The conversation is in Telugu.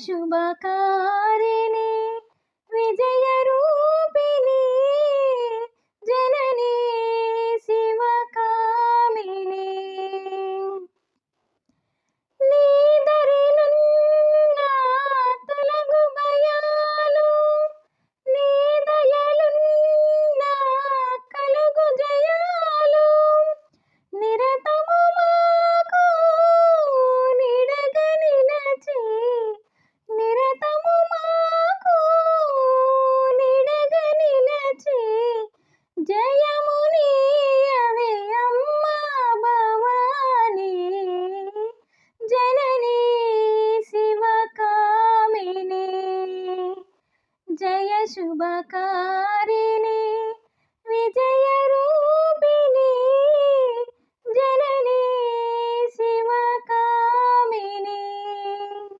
शुभकारिणी विजयरूपिणी जननी शिवकामिनी నీదరినున్న తొలగు భయాలు నీ దయలున్న కలుగు జయాలు నిరతము మాకు నిడగ నిలచి నిరతము మాకు నిడగ నిలచి జయము నీయవే అమ్మా భవానీ जननी शिवकामिनी जय शुभकारिणी।